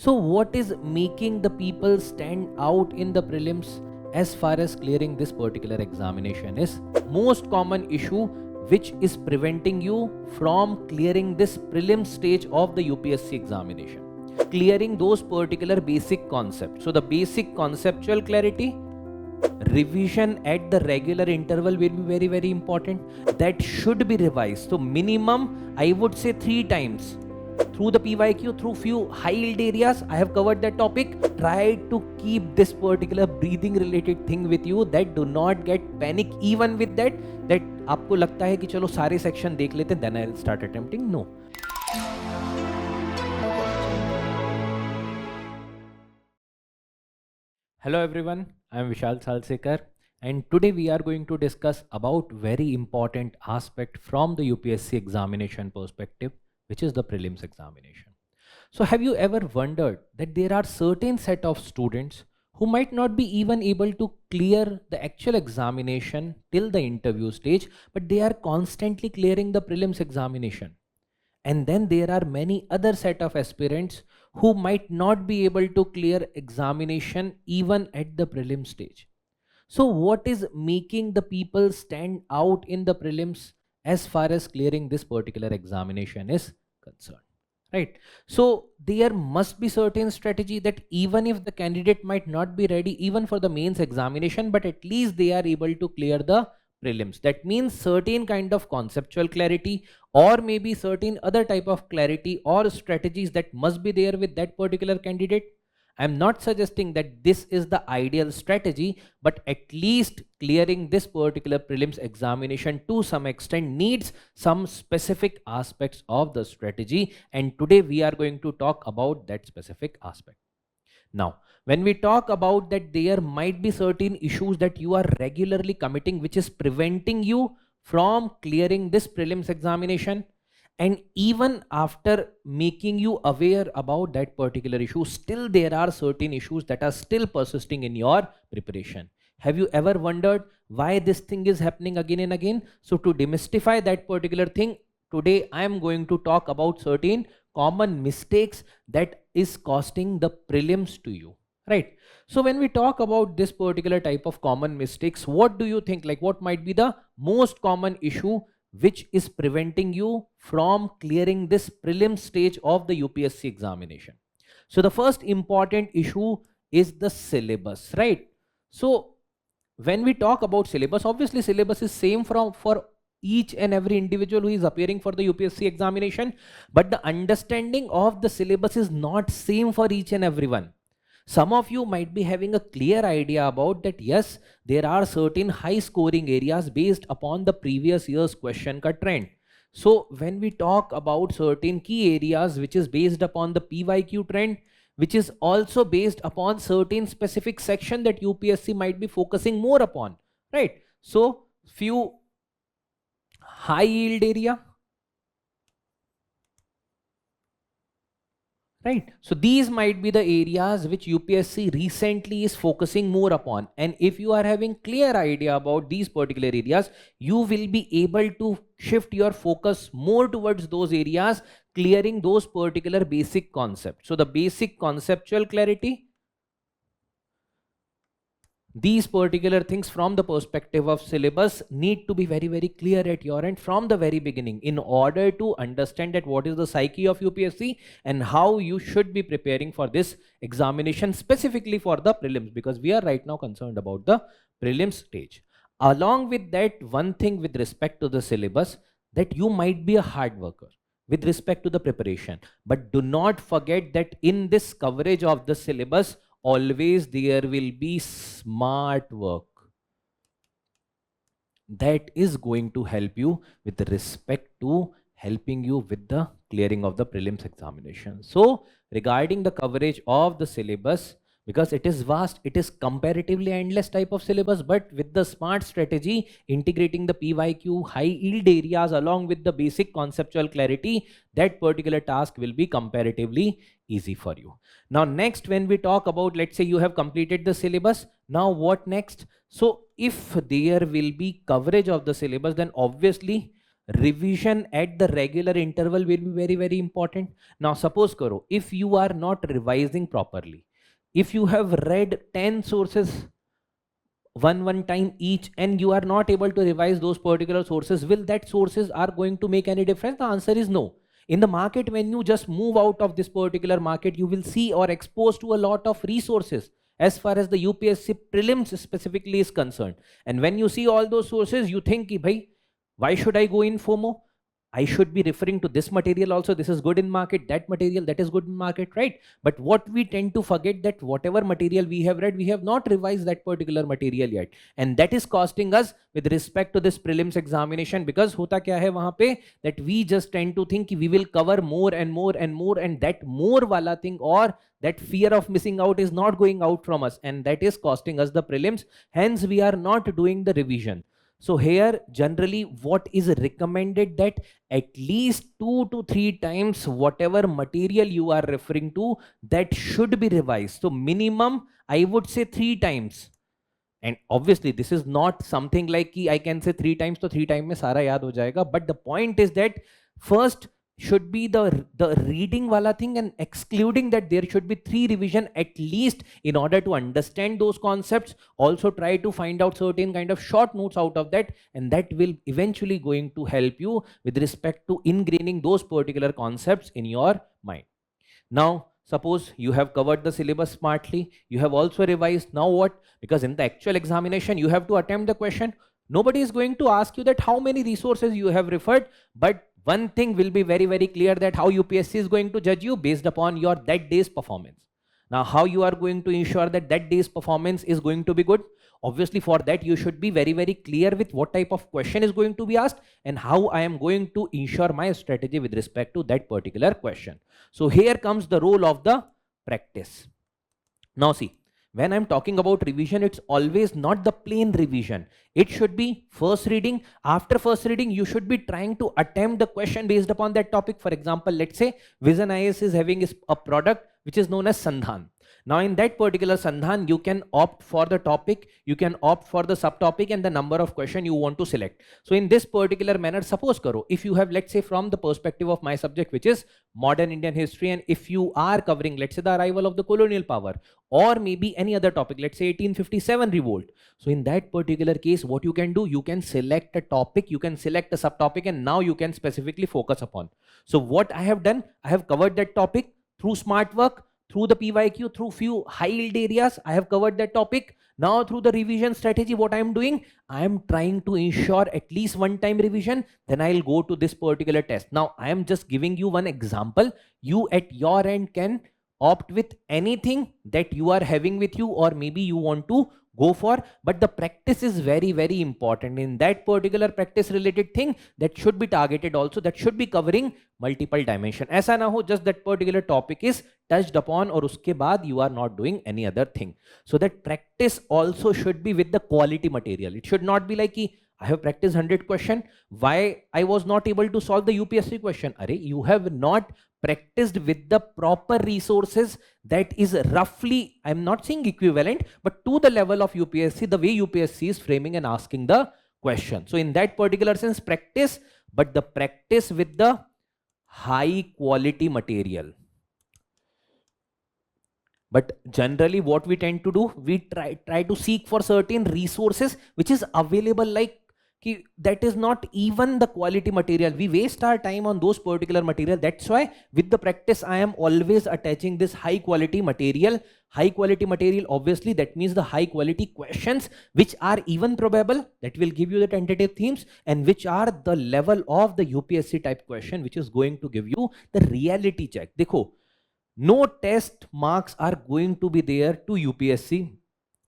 So what is making the people stand out in the prelims as far as clearing this particular examination is most common issue which is preventing you from clearing this prelim stage of the UPSC examination. Clearing those particular basic concepts. So the basic conceptual clarity, revision at the regular interval will be very important. That should be revised. So minimum I would say 3 times. Through the PYQ, through few high yield areas, I have covered that topic. Try to keep this particular breathing related thing with you, that do not get panic even with that आपको लगता है कि चलो सारे section देख लेते हैं, then I'll start attempting. No. Hello everyone, I am Vishal Sir and today we are going to discuss about very important aspect from the UPSC examination perspective, which is the prelims examination. So have you ever wondered that there are certain set of students who might not be even able to clear the actual examination till the interview stage, but they are constantly clearing the prelims examination. And then there are many other set of aspirants who might not be able to clear examination even at the prelim stage. So what is making the people stand out in the prelims as far as clearing this particular examination is concerned, right? So there must be certain strategy that even if the candidate might not be ready even for the mains examination, but at least they are able to clear the prelims. That means certain kind of conceptual clarity or maybe certain other type of clarity or strategies that must be there with that particular candidate. I'm not suggesting that this is the ideal strategy, but at least clearing this particular prelims examination to some extent needs some specific aspects of the strategy, and today we are going to talk about that specific aspect. Now, when we talk about that, there might be certain issues that you are regularly committing which is preventing you from clearing this prelims examination. And even after making you aware about that particular issue, still there are certain issues that are still persisting in your preparation. Have you ever wondered why this thing is happening again and again? So to demystify that particular thing, today I am going to talk about certain common mistakes that is costing the prelims to you, right? So when we talk about this particular type of common mistakes, what do you think, like what might be the most common issue which is preventing you from clearing this prelim stage of the UPSC examination? So the first important issue is the syllabus, right? So when we talk about syllabus, obviously syllabus is same for each and every individual who is appearing for the UPSC examination, but the understanding of the syllabus is not same for each and everyone. Some of you might be having a clear idea about that, yes, there are certain high scoring areas based upon the previous year's question cut trend. So when we talk about certain key areas which is based upon the PYQ trend, which is also based upon certain specific section that UPSC might be focusing more upon, right? So few high yield area, right? So these might be the areas which UPSC recently is focusing more upon. And if you are having clear idea about these particular areas, you will be able to shift your focus more towards those areas, clearing those particular basic concepts. So the basic conceptual clarity, these particular things from the perspective of syllabus need to be very clear at your end from the very beginning in order to understand that what is the psyche of UPSC and how you should be preparing for this examination, specifically for the prelims, because we are right now concerned about the prelims stage. Along with that, one thing with respect to the syllabus, that you might be a hard worker with respect to the preparation, but do not forget that in this coverage of the syllabus, always there will be smart work that is going to help you with respect to helping you with the clearing of the prelims examination. So regarding the coverage of the syllabus, because it is vast, it is comparatively endless type of syllabus, but with the smart strategy integrating the PYQ high yield areas along with the basic conceptual clarity, that particular task will be comparatively easy for you. Now next, when we talk about, let's say you have completed the syllabus, now what next? So if there will be coverage of the syllabus, then obviously revision at the regular interval will be very, very important. Now suppose karo, if you are not revising properly, if you have read 10 sources one time each and you are not able to revise those particular sources, will that sources are going to make any difference? The answer is no. In the market, when you just move out of this particular market, you will see or exposed to a lot of resources as far as the UPSC prelims specifically is concerned. And when you see all those sources, you think, bhai, why should I go in FOMO? I should be referring to this material also. This is good in market, that material, that is good in market, right? But what we tend to forget that whatever material we have read, we have not revised that particular material yet. And that is costing us with respect to this prelims examination, because hota kya hai wahan pe, that we just tend to think we will cover more and more and more, and that more wala thing or that fear of missing out is not going out from us, and that is costing us the prelims. Hence, we are not doing the revision. So here generally what is recommended that at least 2 to 3 times whatever material you are referring to, that should be revised. So minimum I would say 3 times. And obviously this is not something like I can say 3 times, so 3 times mein sara yaad ho jayega. But the point is that first should be the reading wala thing, and excluding that there should be 3 revision at least in order to understand those concepts. Also try to find out certain kind of short notes out of that, and that will eventually going to help you with respect to ingraining those particular concepts in your mind. Now suppose you have covered the syllabus smartly, you have also revised. Now what? Because in the actual examination you have to attempt the question. Nobody is going to ask you that how many resources you have referred, but one thing will be very, very clear, that how UPSC is going to judge you based upon your that day's performance. Now, how you are going to ensure that that day's performance is going to be good? Obviously, for that, you should be very, very clear with what type of question is going to be asked and how I am going to ensure my strategy with respect to that particular question. So here comes the role of the practice. Now see, when I'm talking about revision, it's always not the plain revision. It should be first reading. After first reading, you should be trying to attempt the question based upon that topic. For example, let's say VisionIAS is having a product which is known as Sandhan. Now in that particular Sandhan, you can opt for the topic, you can opt for the subtopic and the number of question you want to select. So in this particular manner, suppose karo, if you have, let's say from the perspective of my subject, which is modern Indian history, and if you are covering, let's say the arrival of the colonial power, or maybe any other topic, let's say 1857 revolt. So in that particular case, what you can do, you can select a topic, you can select a subtopic, and now you can specifically focus upon. So what I have done, I have covered that topic through smart work, through the PYQ, through few high yield areas, I have covered that topic. Now through the revision strategy, what I am doing, I am trying to ensure at least one time revision, then I'll go to this particular test. Now I am just giving you one example. You at your end can opt with anything that you are having with you, or maybe you want to go for, but the practice is very, very important. In that particular practice related thing, that should be targeted also, that should be covering multiple dimension. Aisa na ho just that particular topic is touched upon or uske baad you are not doing any other thing. So that practice also should be with the quality material. It should not be like I have practiced 100 question, why I was not able to solve the UPSC question. Arey, you have not practiced with the proper resources that is roughly, I'm not saying equivalent, but to the level of UPSC, the way UPSC is framing and asking the question. So in that particular sense, practice, but the practice with the high quality material. But generally what we tend to do, we try to seek for certain resources which is available, like that is not even the quality material. We waste our time on those particular material. That's why with the practice, I am always attaching this high quality material. High quality material, obviously that means the high quality questions which are even probable, that will give you the tentative themes, and which are the level of the UPSC type question, which is going to give you the reality check. Dekho, no test marks are going to be there to UPSC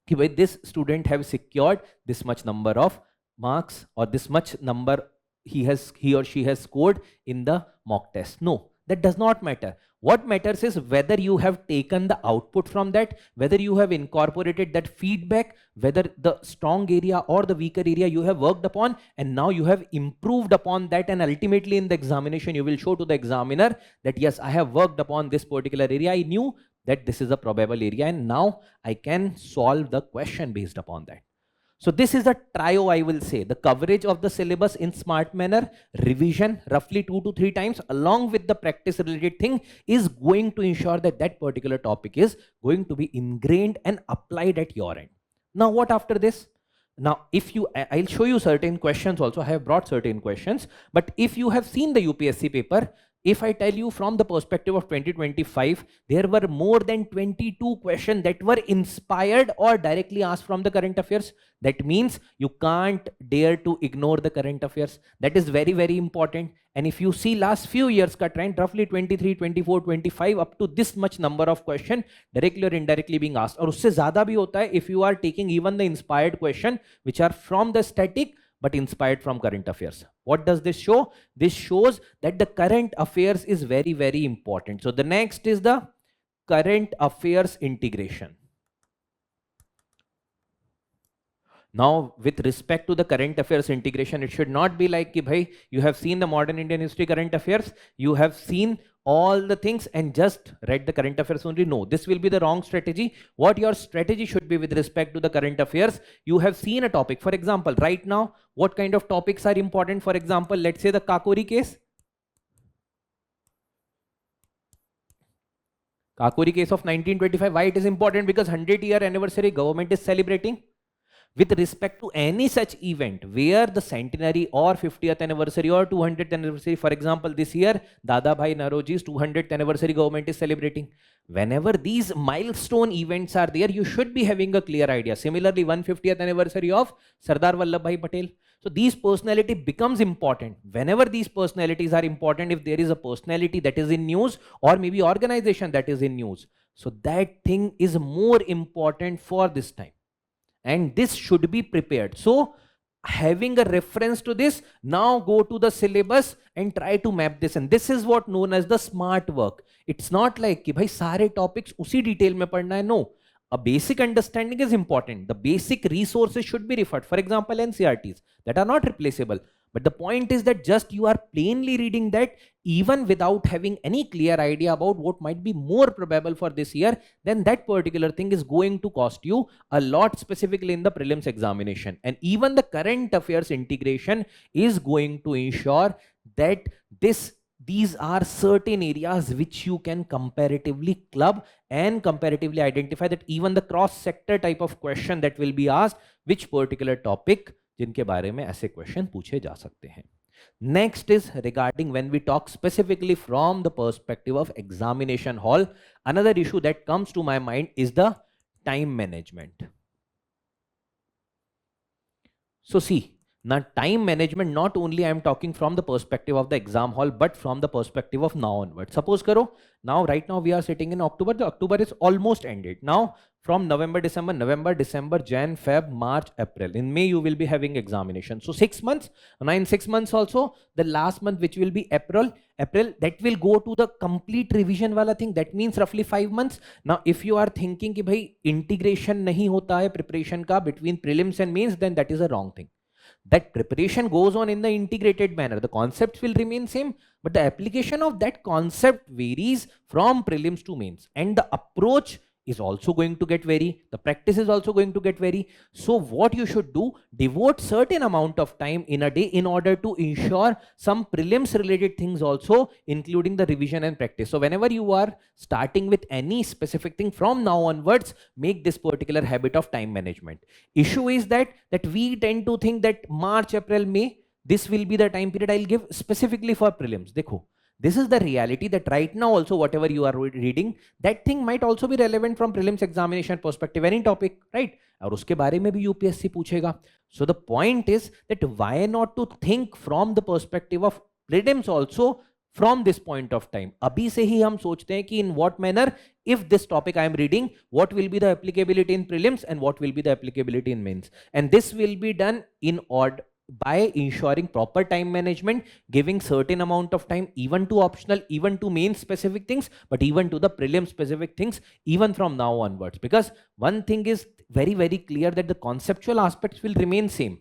कि भाई this student have secured this much number of marks or this much number he or she has scored in the mock test. No, that does not matter. What matters is whether you have taken the output from that, whether you have incorporated that feedback, whether the strong area or the weaker area you have worked upon, and now you have improved upon that, and ultimately in the examination you will show to the examiner that yes, I have worked upon this particular area, I knew that this is a probable area, and now I can solve the question based upon that. So this is the trio, I will say, the coverage of the syllabus in smart manner, revision roughly 2 to 3 times along with the practice related thing is going to ensure that that particular topic is going to be ingrained and applied at your end. Now what after this? Now, if you, I'll show you certain questions also. I have brought certain questions, but if you have seen the UPSC paper, if I tell you from the perspective of 2025, there were more than 22 questions that were inspired or directly asked from the current affairs. That means you can't dare to ignore the current affairs. That is very, very important. And if you see last few years ka trend, roughly 23, 24, 25, up to this much number of questions directly or indirectly being asked. और उससे ज़्यादा भी होता है if you are taking even the inspired question which are from the static but inspired from current affairs. What does this show? This shows that the current affairs is very, very important. So the next is the current affairs integration. Now, with respect to the current affairs integration, it should not be like, ki bhai, you have seen the modern Indian history current affairs, you have seen all the things and just read the current affairs only. No, this will be the wrong strategy. What your strategy should be with respect to the current affairs, you have seen a topic. For example, right now, what kind of topics are important? For example, let's say the Kakori case. Kakori case of 1925. Why it is important? Because 100-year anniversary government is celebrating. With respect to any such event where the centenary or 50th anniversary or 200th anniversary, for example, this year, Dada Bhai Naroji's 200th anniversary government is celebrating. Whenever these milestone events are there, you should be having a clear idea. Similarly, 150th anniversary of Sardar Vallabhbhai Patel. So these personality becomes important. Whenever these personalities are important, if there is a personality that is in news or maybe organization that is in news, so that thing is more important for this time. And this should be prepared. So having a reference to this, now go to the syllabus and try to map this. And this is what known as the smart work. It's not like कि भाई सारे topics उसी detail में पढ़ना है. No, a basic understanding is important. The basic resources should be referred. For example, NCRTs that are not replaceable. But the point is that just you are plainly reading that even without having any clear idea about what might be more probable for this year, then that particular thing is going to cost you a lot, specifically in the prelims examination. And even the current affairs integration is going to ensure that these are certain areas which you can comparatively club and comparatively identify that even the cross sector type of question that will be asked, which particular topic जिनके बारे में ऐसे question पूछे जा सकते हैं. Next is regarding when we talk specifically from the perspective of examination hall, another issue that comes to my mind is the time management. So see, now time management, not only I am talking from the perspective of the exam hall, but from the perspective of now onward. Suppose karo, now right now we are sitting in October, the October is almost ended. Now from November, December, Jan, Feb, March, April. In May, you will be having examination. So 6 months, now in 6 months also, the last month, which will be April, that will go to the complete revision wala thing. That means roughly 5 months. Now, if you are thinking ki bhai integration nahi hota hai preparation ka between prelims and mains, then that is a wrong thing. That preparation goes on in the integrated manner. The concepts will remain same, but the application of that concept varies from prelims to mains. And the approach is also going to get vary. The practice is also going to get vary. So what you should do, devote certain amount of time in a day in order to ensure some prelims related things also, including the revision and practice. So whenever you are starting with any specific thing from now onwards, make this particular habit of time management. Issue is that we tend to think that March, April, May, this will be the time period I'll give specifically for prelims. Dekho. This is the reality that right now also whatever you are reading, that thing might also be relevant from prelims examination perspective, any topic, right? और उसके बारे में भी UPSC पूछेगा. So the point is that why not to think from the perspective of prelims also from this point of time. अभी से ही हम सोचते हैं कि in what manner, if this topic I am reading, what will be the applicability in prelims and what will be the applicability in mains. And this will be done in order, by ensuring proper time management, giving certain amount of time even to optional, even to main specific things, but even to the prelim specific things, even from now onwards. Because one thing is very, very clear that the conceptual aspects will remain same.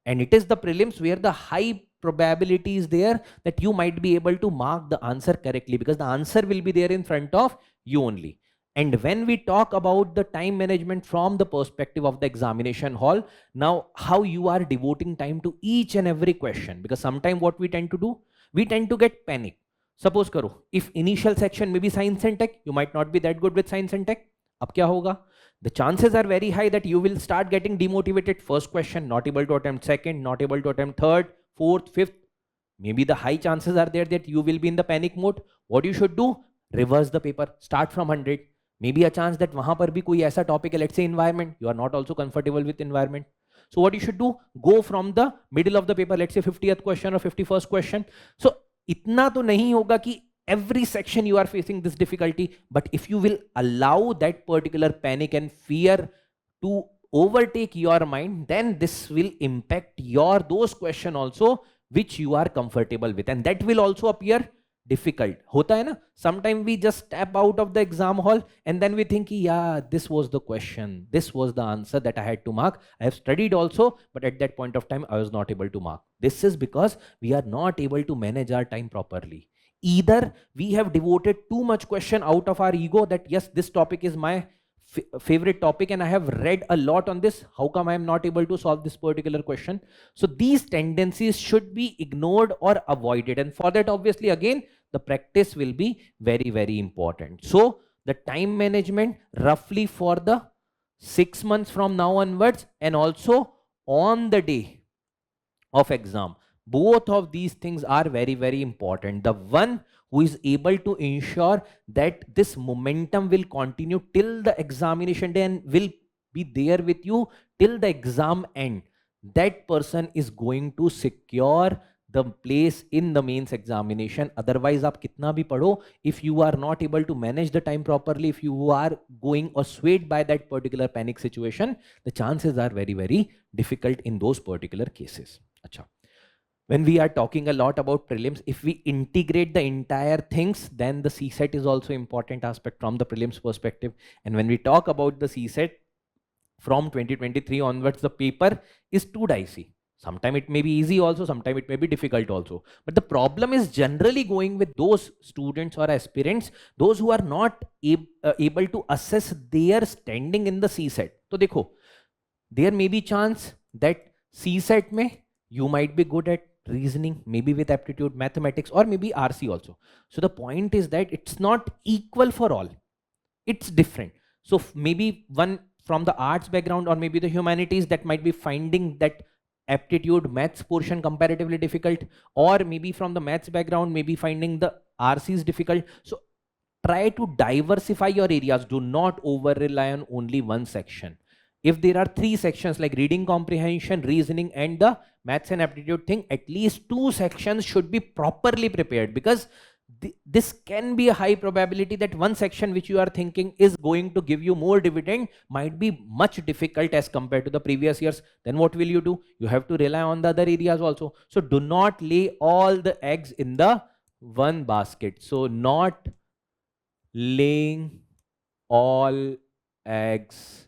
And it is the prelims where the high probability is there that you might be able to mark the answer correctly, because the answer will be there in front of you only. And when we talk about the time management from the perspective of the examination hall, now how you are devoting time to each and every question, because sometimes what we tend to do, we tend to get panic. Suppose karo, if initial section may be science and tech, you might not be that good with science and tech. Ab kya hoga? The chances are very high that you will start getting demotivated. First question, not able to attempt second, not able to attempt third, fourth, fifth. Maybe the high chances are there that you will be in the panic mode. What you should do? Reverse the paper, start from 100. Maybe a chance that वहां पर भी कोई ऐसा topic है, let's say environment, you are not also comfortable with environment. So what you should do, go from the middle of the paper, let's say 50th question or 51st question. So इतना तो नहीं होगा कि every section you are facing this difficulty, but if you will allow that particular panic and fear to overtake your mind, then this will impact your those question also which you are comfortable with, and that will also appear difficult. Hota hai na, sometimes we just step out of the exam hall and then we think, yeah, this was the question, this was the answer that I had to mark. I have studied also, but at that point of time I was not able to mark. This is because we are not able to manage our time properly. Either we have devoted too much question out of our ego that yes, this topic is my favorite topic and I have read a lot on this, how come I am not able to solve this particular question? So these tendencies should be ignored or avoided, and for that obviously again the practice will be very, very important. So the time management roughly for the 6 months from now onwards, and also on the day of exam, both of these things are very, very important. The one who is able to ensure that this momentum will continue till the examination day and will be there with you till the exam end, that person is going to secure the place in the mains examination. Otherwise aap kitna bhi padho, if you are not able to manage the time properly, if you are going or swayed by that particular panic situation, the chances are very, very difficult in those particular cases. Acha. When we are talking a lot about prelims, if we integrate the entire things, then the CSAT is also important aspect from the prelims perspective. And when we talk about the CSAT from 2023 onwards, the paper is too dicey. Sometimes it may be easy also, sometimes it may be difficult also. But the problem is generally going with those students or aspirants, those who are not able to assess their standing in the CSAT. So dekho, there may be chance that CSAT mein you might be good at reasoning, maybe with aptitude, mathematics, or maybe RC also. So the point is that it's not equal for all. It's different. So maybe one from the arts background or maybe the humanities that might be finding that aptitude maths portion comparatively difficult, or maybe from the maths background, maybe finding the RC is difficult. So try to diversify your areas. Do not over rely on only one section. If there are 3 sections like reading comprehension, reasoning, and the maths and aptitude thing, at least 2 sections should be properly prepared, because this can be a high probability that one section which you are thinking is going to give you more dividend might be much difficult as compared to the previous years. Then what will you do? You have to rely on the other areas also. So do not lay all the eggs in the one basket. So not laying all eggs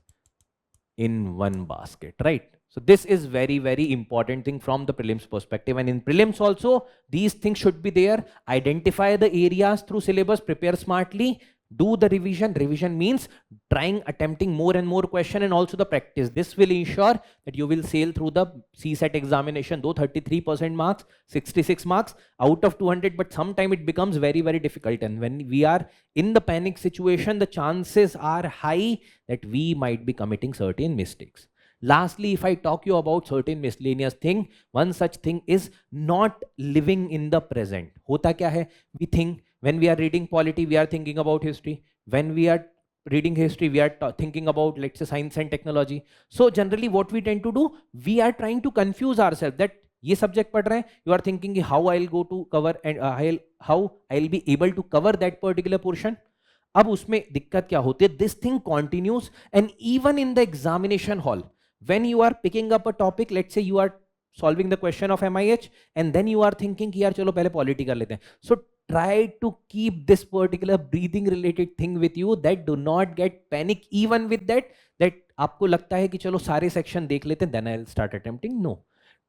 in one basket, right? So this is very, very important thing from the prelims perspective. And in prelims also, these things should be there. Identify the areas through syllabus, prepare smartly, do the revision. Revision means trying, attempting more and more question, and also the practice. This will ensure that you will sail through the CSAT examination, though 33% marks, 66 marks out of 200, but sometime it becomes very, very difficult. And when we are in the panic situation, the chances are high that we might be committing certain mistakes. Lastly, if I talk you about certain miscellaneous thing, one such thing is not living in the present. Hota kya hai? We think when we are reading polity, we are thinking about history. When we are reading history, we are thinking about, let's say, science and technology. So generally what we tend to do, we are trying to confuse ourselves that ये subject पढ़ रहे हैं, you are thinking how I'll go to cover and how I'll be able to cover that particular portion. अब उसमें दिक्कत क्या होती है? This thing continues, and even in the examination hall, when you are picking up a topic, let's say you are solving the question of MIH, and then you are thinking कि यार चलो पहले पॉलिटी कर लेते हैं. So try to keep this particular breathing related thing with you, that do not get panic even with that आपको लगता है कि चलो सारे section देख लेते हैं, then I'll start attempting. No.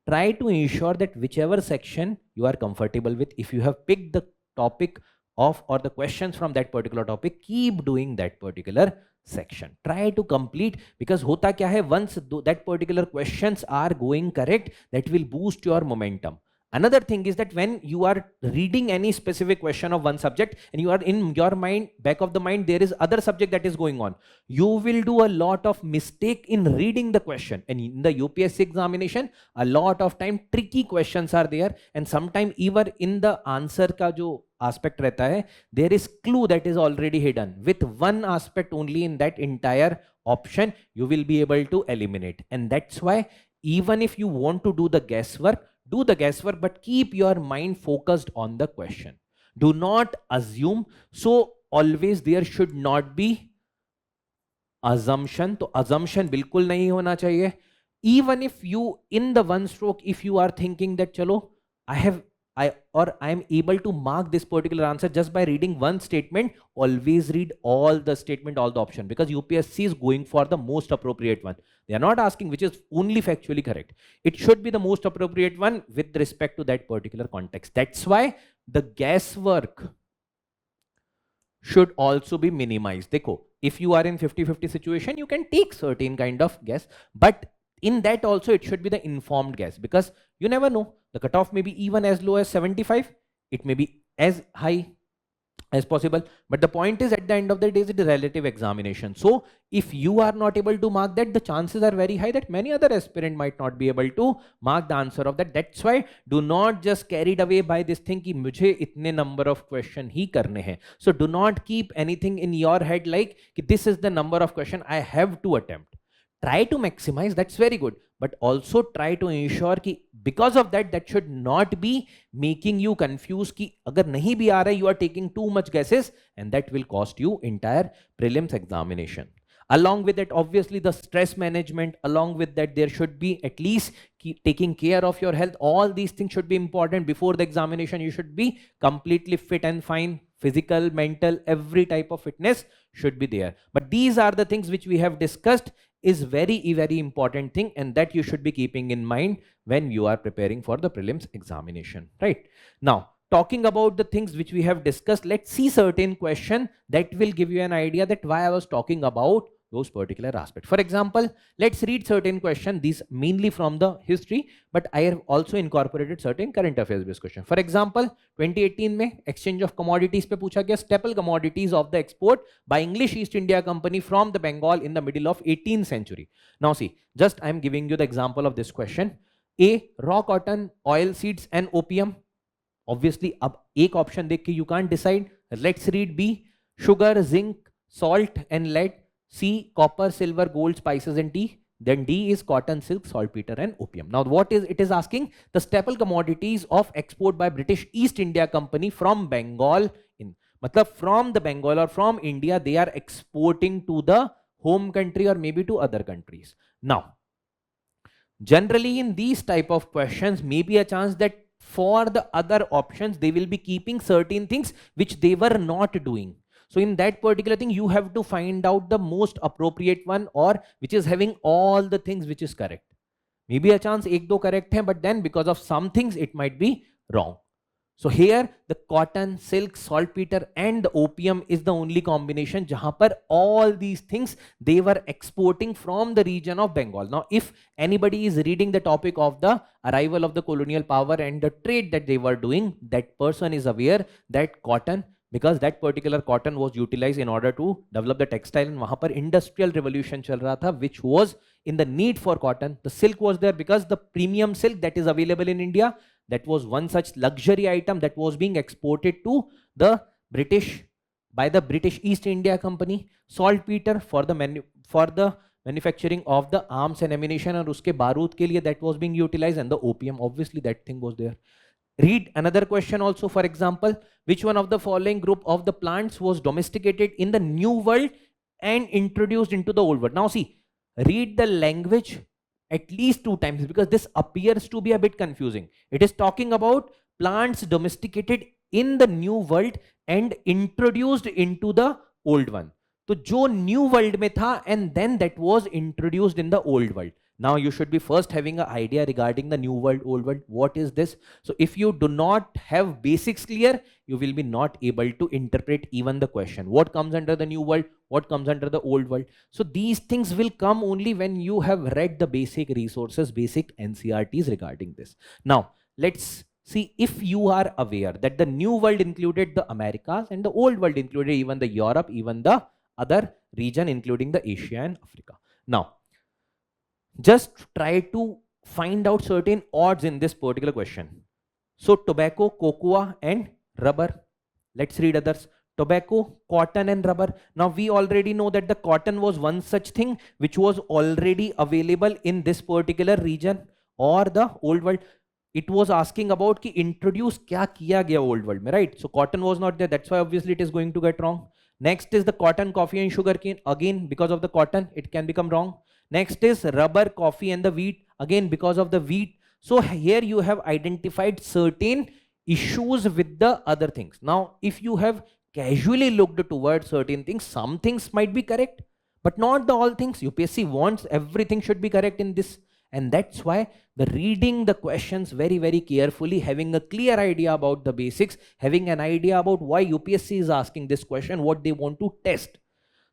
Try to ensure that whichever section you are comfortable with, if you have picked the topic of or the questions from that particular topic, keep doing that particular section. Try to complete, because hota kya hai, once that particular questions are going correct, that will boost your momentum. Another thing is that when you are reading any specific question of one subject and you are in your mind, back of the mind, there is other subject that is going on, you will do a lot of mistake in reading the question. And in the UPSC examination, a lot of time tricky questions are there, and sometimes even in the answer ka jo aspect rehta hai, there is clue that is already hidden. With one aspect only in that entire option, you will be able to eliminate. And that's why even if you want to do the guesswork, do the guesswork, but keep your mind focused on the question. Do not assume. So always there should not be assumption. तो assumption बिल्कुल नहीं होना चाहिए. Even if you in the one stroke, if you are thinking that chalo, I am able to mark this particular answer just by reading one statement, always read all the statement, all the option, because UPSC is going for the most appropriate one. They are not asking which is only factually correct. It should be the most appropriate one with respect to that particular context. That's why the guesswork should also be minimized. Dekho, if you are in 50-50 situation, you can take certain kind of guess, but in that also it should be the informed guess, because you never know. The cutoff may be even as low as 75. It may be as high as possible. But the point is, at the end of the day, it's a relative examination. So if you are not able to mark that, the chances are very high that many other aspirant might not be able to mark the answer of that. That's why do not just carried away by this thing कि मुझे इतने number of question ही करने हैं. So do not keep anything in your head like कि this is the number of question I have to attempt. Try to maximize, that's very good, but also try to ensure कि because of that, that should not be making you confused कि अगर नहीं भी आ रहा है, you are taking too much guesses, and that will cost you entire prelims examination. Along with that, obviously the stress management, along with that there should be at least taking care of your health. All these things should be important. Before the examination, you should be completely fit and fine. Physical, mental, every type of fitness should be there. But these are the things which we have discussed is very important thing, and that you should be keeping in mind when you are preparing for the prelims examination, right? Now, talking about the things which we have discussed, let's see certain question that will give you an idea that why I was talking about those particular aspects. For example, let's read certain question, these mainly from the history, but I have also incorporated certain current affairs based question. For example, 2018 में exchange of commodities पे पूछा गया staple commodities of the export by English East India Company from the Bengal in the middle of 18th century. Now see, just I am giving you the example of this question. A, raw cotton, oil seeds and opium. Obviously, अब एक option देख के you can't decide. Let's read B, sugar, zinc, salt and lead. C, copper, silver, gold, spices and tea. Then D is cotton, silk, saltpeter and opium. Now what is it is asking? The staple commodities of export by British East India Company from Bengal. Matlab from the Bengal or from India, they are exporting to the home country or maybe to other countries. Now, generally in these type of questions, maybe a chance that for the other options, they will be keeping certain things which they were not doing. So in that particular thing, you have to find out the most appropriate one or which is having all the things which is correct. Maybe a chance ek do correct hai, but then because of some things it might be wrong. So here the cotton, silk, saltpeter and the opium is the only combination jahan par all these things they were exporting from the region of Bengal. Now if anybody is reading the topic of the arrival of the colonial power and the trade that they were doing, that person is aware that cotton, because that particular cotton was utilized in order to develop the textile, and वहाँ पर industrial revolution चल रहा था, which was in the need for cotton. The silk was there because the premium silk that is available in India, that was one such luxury item that was being exported to the British by the British East India Company. Saltpeter for the manufacturing of the arms and ammunition, और उसके बारूद के लिए that was being utilized, and the opium, obviously that thing was there. Read another question also. For example, which one of the following group of the plants was domesticated in the New World and introduced into the Old World? Now see, read the language at least 2 times because this appears to be a bit confusing. It is talking about plants domesticated in the New World and introduced into the Old one. तो जो New World में था and then that was introduced in the Old World. Now you should be first having an idea regarding the new world, old world. What is this? So if you do not have basics clear, you will be not able to interpret even the question. What comes under the new world? What comes under the old world? So these things will come only when you have read the basic resources, basic NCRTs regarding this. Now let's see if you are aware that the new world included the Americas and the old world included even the Europe, even the other region including the Asia and Africa. Now just try to find out certain odds in this particular question. So tobacco, cocoa and rubber. Let's read others. Tobacco, cotton and rubber. Now we already know that the cotton was one such thing which was already available in this particular region or the old world. It was asking about ki introduce kya kiya gaya old world mein, right? So cotton was not there. That's why obviously it is going to get wrong. Next is the cotton, coffee and sugar cane. Again, because of the cotton, it can become wrong. Next is rubber, coffee and the wheat. Again, because of the wheat. So here you have identified certain issues with the other things. Now, if you have casually looked towards certain things, some things might be correct, but not the all things. UPSC wants everything should be correct in this. And that's why the reading the questions very, very carefully, having a clear idea about the basics, having an idea about why UPSC is asking this question, what they want to test.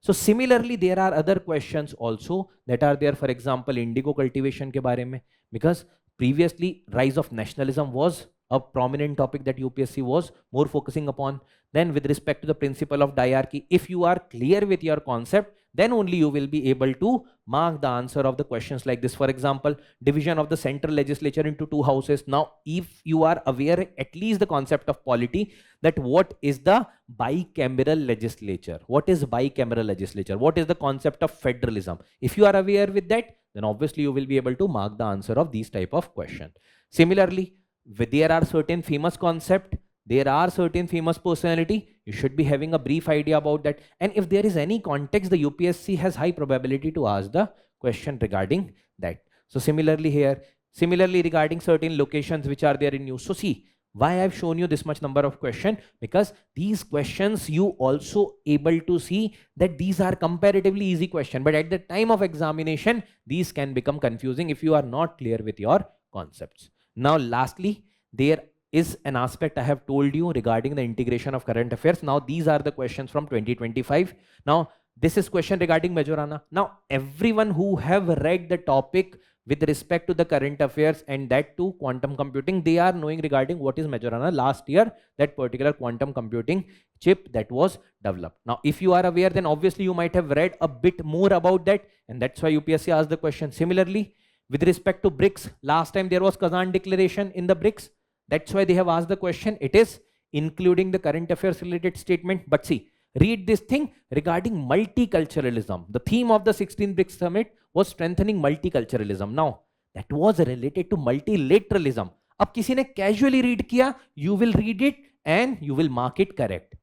So similarly, there are other questions also that are there. For example, indigo cultivation ke bare mein, because previously rise of nationalism was a prominent topic that UPSC was more focusing upon. Then with respect to the principle of diarchy, if you are clear with your concept, then only you will be able to mark the answer of the questions like this. For example, division of the central legislature into two houses. Now, if you are aware at least the concept of polity, that what is the bicameral legislature? What is bicameral legislature? What is the concept of federalism? If you are aware with that, then obviously you will be able to mark the answer of these type of question. Similarly, there are certain famous concept, there are certain famous personality, you should be having a brief idea about that. And if there is any context, the UPSC has high probability to ask the question regarding that. So similarly here, similarly regarding certain locations which are there in news. So see, why I have shown you this much number of questions, because these questions you also able to see that these are comparatively easy questions, but at the time of examination, these can become confusing if you are not clear with your concepts. Now lastly, there is an aspect I have told you regarding the integration of current affairs. Now these are the questions from 2025. Now this is question regarding Majorana. Now everyone who have read the topic with respect to the current affairs and that too quantum computing, they are knowing regarding what is Majorana. Last year, that particular quantum computing chip that was developed. Now if you are aware, then obviously you might have read a bit more about that, and that's why UPSC asked the question. Similarly, with respect to BRICS, last time there was Kazan declaration in the BRICS. That's why they have asked the question. It is including the current affairs related statement. But see, read this thing regarding multiculturalism. The theme of the 16th BRICS summit was strengthening multiculturalism. Now, that was related to multilateralism. अब किसी ने casually read किया, you will read it and you will mark it correct.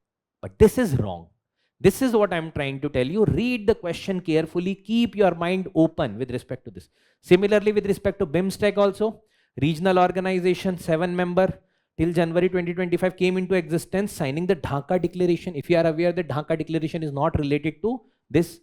But this is wrong. This is what I'm trying to tell you. Read the question carefully. Keep your mind open with respect to this. Similarly, with respect to BIMSTEC also, regional organization, 7-member, till January 2025 came into existence, signing the Dhaka Declaration. If you are aware that Dhaka Declaration is not related to this,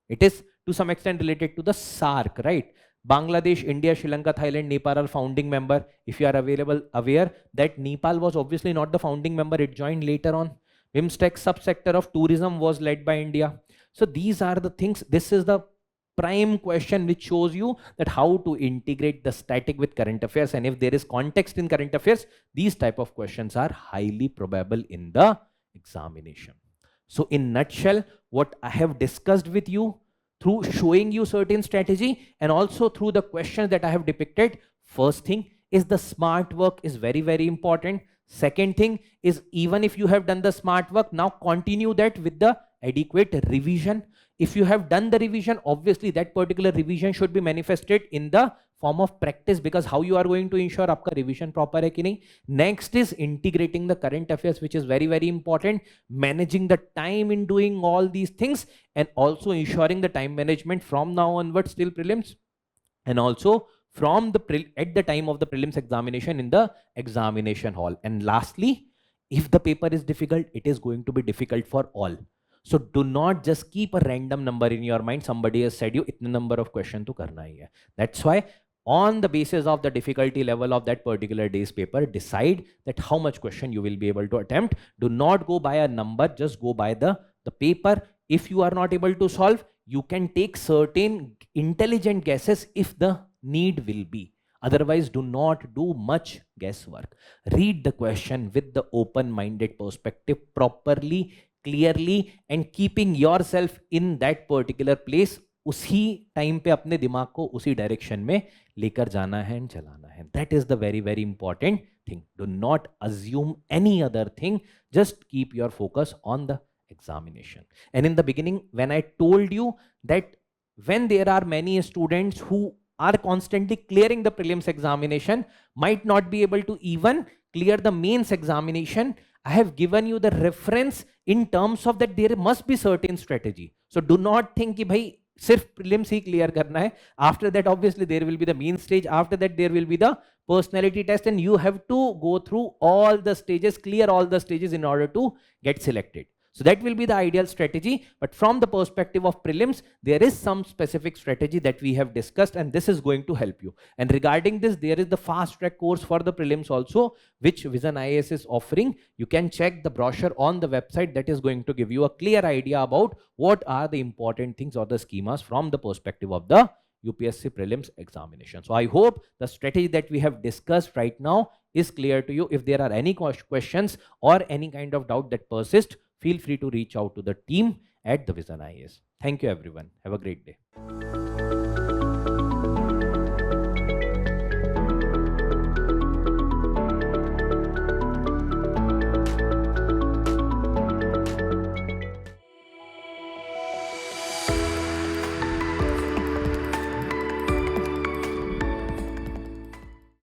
it is to some extent related to the SAARC, right? Bangladesh, India, Sri Lanka, Thailand, Nepal are founding member. If you are aware that Nepal was obviously not the founding member, it joined later on. BIMSTEC subsector of tourism was led by India. So these are the things. This is the prime question which shows you that how to integrate the static with current affairs, and if there is context in current affairs, these type of questions are highly probable in the examination. So in nutshell, what I have discussed with you through showing you certain strategy and also through the questions that I have depicted, first thing is the smart work is very, very important. Second thing is, even if you have done the smart work, now continue that with the adequate revision. If you have done the revision, obviously that particular revision should be manifested in the form of practice, because how you are going to ensure आपका revision proper है कि नहीं. Next is integrating the current affairs, which is very, very important. Managing the time in doing all these things, and also ensuring the time management from now onwards till prelims, and also from the at the time of the prelims examination in the examination hall. And lastly, if the paper is difficult, it is going to be difficult for all. So do not just keep a random number in your mind. Somebody has said you itna number of question to karna hi hai. That's why on the basis of the difficulty level of that particular day's paper, decide that how much question you will be able to attempt. Do not go by a number, just go by the paper. If you are not able to solve, you can take certain intelligent guesses if the need will be. Otherwise, do not do much guesswork. Read the question with the open-minded perspective properly, clearly, and keeping yourself in that particular place. उसी time पे अपने दिमाग को उसी direction में लेकर जाना है एंड चलाना है. That is the very very important thing. Do not assume any other thing. Just keep your focus on the examination. And in the beginning, when I told you that when there are many students who are constantly clearing the prelims examination, might not be able to even clear the mains examination, I have given you the reference in terms of that there must be certain strategy. So do not think कि भाई सिर्फ prelims ही clear करना है. After that, obviously there will be the main stage. After that, there will be the personality test, and you have to go through all the stages, clear all the stages in order to get selected. So that will be the ideal strategy. But from the perspective of prelims, there is some specific strategy that we have discussed, and this is going to help you. And regarding this, there is the fast track course for the prelims also, which VisionIAS is offering. You can check the brochure on the website. That is going to give you a clear idea about what are the important things or the schemas from the perspective of the UPSC Prelims examination. So I hope the strategy that we have discussed right now is clear to you. If there are any questions or any kind of doubt that persists, feel free to reach out to the team at the VisionIAS. Thank you everyone. Have a great day.